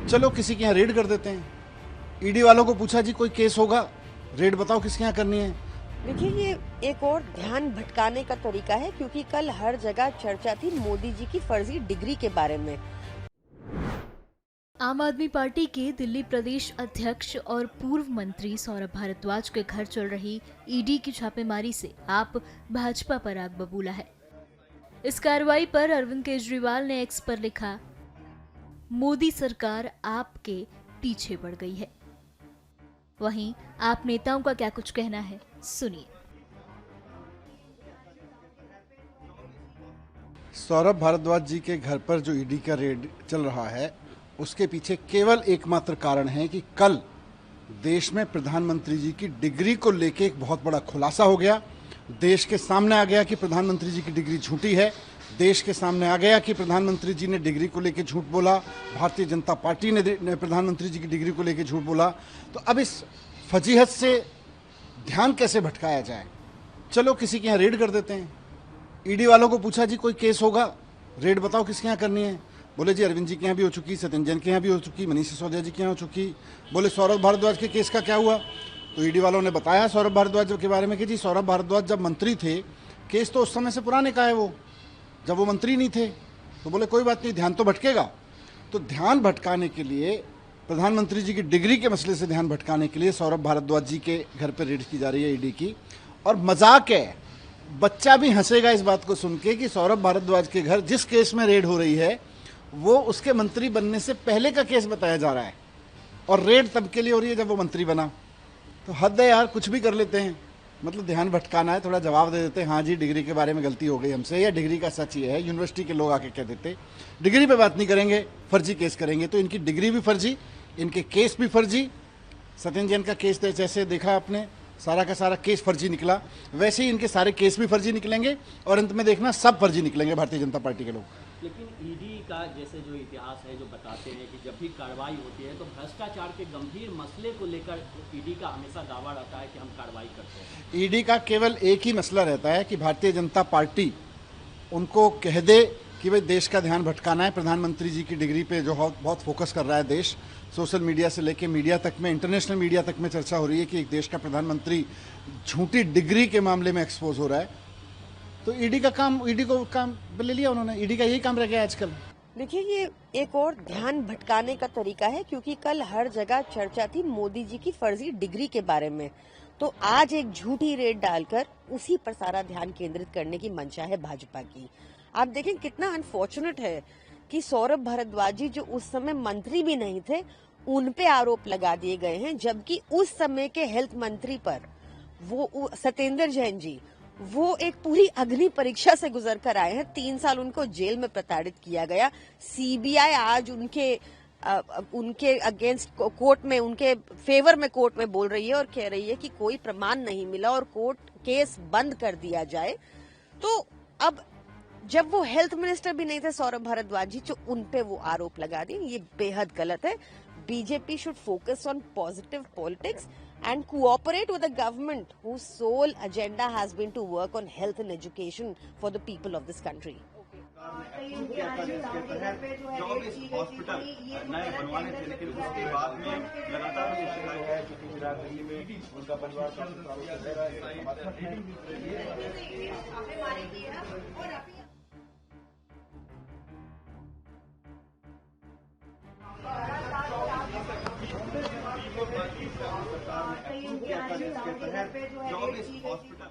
चलो किसी के यहाँ रेड कर देते हैं। ईडी वालों को पूछा जी कोई केस होगा, रेड बताओ किसके यहाँ करनी है। देखिए, ये एक और ध्यान भटकाने का तरीका है, क्योंकि कल हर जगह चर्चा थी मोदी जी की फर्जी डिग्री के बारे में। आम आदमी पार्टी के दिल्ली प्रदेश अध्यक्ष और पूर्व मंत्री सौरभ भारद्वाज के घर चल रही ईडी की छापेमारी से आप भाजपा पर आग बबूला है। इस कार्रवाई पर अरविंद केजरीवाल ने एक्स पर लिखा, मोदी सरकार आपके पीछे पड़ गई है। वहीं आप नेताओं का क्या कुछ कहना है, सुनिए। सौरभ भारद्वाज जी के घर पर जो ईडी का रेड चल रहा है, उसके पीछे केवल एकमात्र कारण है कि कल देश में प्रधानमंत्री जी की डिग्री को लेके एक बहुत बड़ा खुलासा हो गया। देश के सामने आ गया कि प्रधानमंत्री जी की डिग्री झूठी है। देश के सामने आ गया कि प्रधानमंत्री जी ने डिग्री को लेके झूठ बोला, भारतीय जनता पार्टी ने प्रधानमंत्री जी की डिग्री को लेके झूठ बोला। तो अब इस फजीहत से ध्यान कैसे भटकाया जाए। चलो किसी के यहाँ रेड कर देते हैं। ईडी वालों को पूछा जी कोई केस होगा, रेड बताओ किसके यहाँ करनी है। बोले जी अरविंद जी के यहाँ भी हो चुकी, सत्येंद्र जैन के यहाँ भी हो चुकी, मनीष सिसोदिया जी के यहाँ हो चुकी। बोले सौरभ भारद्वाज के केस का क्या हुआ। तो ईडी वालों ने बताया सौरभ भारद्वाज के बारे में कि जी सौरभ भारद्वाज जब मंत्री थे, केस तो उस समय से पुराने का है, वो जब वो मंत्री नहीं थे। तो बोले कोई बात नहीं, ध्यान तो भटकेगा। तो ध्यान भटकाने के लिए, प्रधानमंत्री जी की डिग्री के मसले से ध्यान भटकाने के लिए सौरभ भारद्वाज जी के घर पर रेड की जा रही है ईडी की। और मजाक है, बच्चा भी हंसेगा इस बात को सुन के कि सौरभ भारद्वाज के घर जिस केस में रेड हो रही है वो उसके मंत्री बनने से पहले का केस बताया जा रहा है, और रेड तब के लिए हो रही है जब वो मंत्री बना। तो हद है यार, कुछ भी कर लेते हैं। मतलब ध्यान भटकाना है, थोड़ा जवाब दे देते हैं, हाँ जी डिग्री के बारे में गलती हो गई हमसे, या डिग्री का सच ये है। यूनिवर्सिटी के लोग आके कह देते डिग्री पे बात नहीं करेंगे, फर्जी केस करेंगे। तो इनकी डिग्री भी फर्जी, इनके केस भी फर्जी। सत्येंद्र जैन का केस जैसे देखा आपने, सारा का सारा केस फर्जी निकला, वैसे ही इनके सारे केस भी फर्जी निकलेंगे, और अंत में देखना सब फर्जी निकलेंगे भारतीय जनता पार्टी के लोग। लेकिन ईडी का जैसे जो इतिहास है, जो बताते हैं कि जब भी कार्रवाई होती है तो भ्रष्टाचार के गंभीर मसले को लेकर ईडी का हमेशा दावा रहता है कि हम कार्रवाई करते हैं। ईडी का केवल एक ही मसला रहता है कि भारतीय जनता पार्टी उनको कह दे कि भाई देश का ध्यान भटकाना है। प्रधानमंत्री जी की डिग्री पे जो बहुत फोकस कर रहा है देश, सोशल मीडिया से लेके मीडिया तक में, इंटरनेशनल मीडिया तक में चर्चा हो रही है कि एक देश का प्रधानमंत्री झूठी डिग्री के मामले में एक्सपोज हो रहा है। तो ईडी का काम, ईडी को काम ले लिया उन्होंने, ईडी का यही काम रह गया आजकल। देखिए, ये एक और ध्यान भटकाने का तरीका है, क्योंकि कल हर जगह चर्चा थी मोदी जी की फर्जी डिग्री के बारे में। तो आज एक झूठी रेड डालकर उसी पर सारा ध्यान केंद्रित करने की मंशा है भाजपा की। आप देखें कितना अनफॉर्चुनेट है कि सौरभ भारद्वाज जी जो उस समय मंत्री भी नहीं थे, उन पे आरोप लगा दिए गए हैं, जबकि उस समय के हेल्थ मंत्री पर वो सत्येंद्र जैन जी, वो एक पूरी अग्नि परीक्षा से गुजर कर आए हैं। 3 साल उनको जेल में प्रताड़ित किया गया। सीबीआई आज उनके अगेंस्ट कोर्ट में, उनके फेवर में कोर्ट में बोल रही है और कह रही है कि कोई प्रमाण नहीं मिला और कोर्ट केस बंद कर दिया जाए। तो अब जब वो हेल्थ मिनिस्टर भी नहीं थे सौरभ भारद्वाज जी, जो उन पे वो आरोप लगा दिए, ये बेहद गलत है। BJP should focus on positive politics and cooperate with the government whose sole agenda has been to work on health and education for the people of this country. Hospital नए बनवाने थे, लेकिन उसके बाद में लगातार ये शिकायत है कि गुजरात दिल्ली में उनका परिवार सरकार ने अप्रूव किया था, जिसके तहत 24 हॉस्पिटल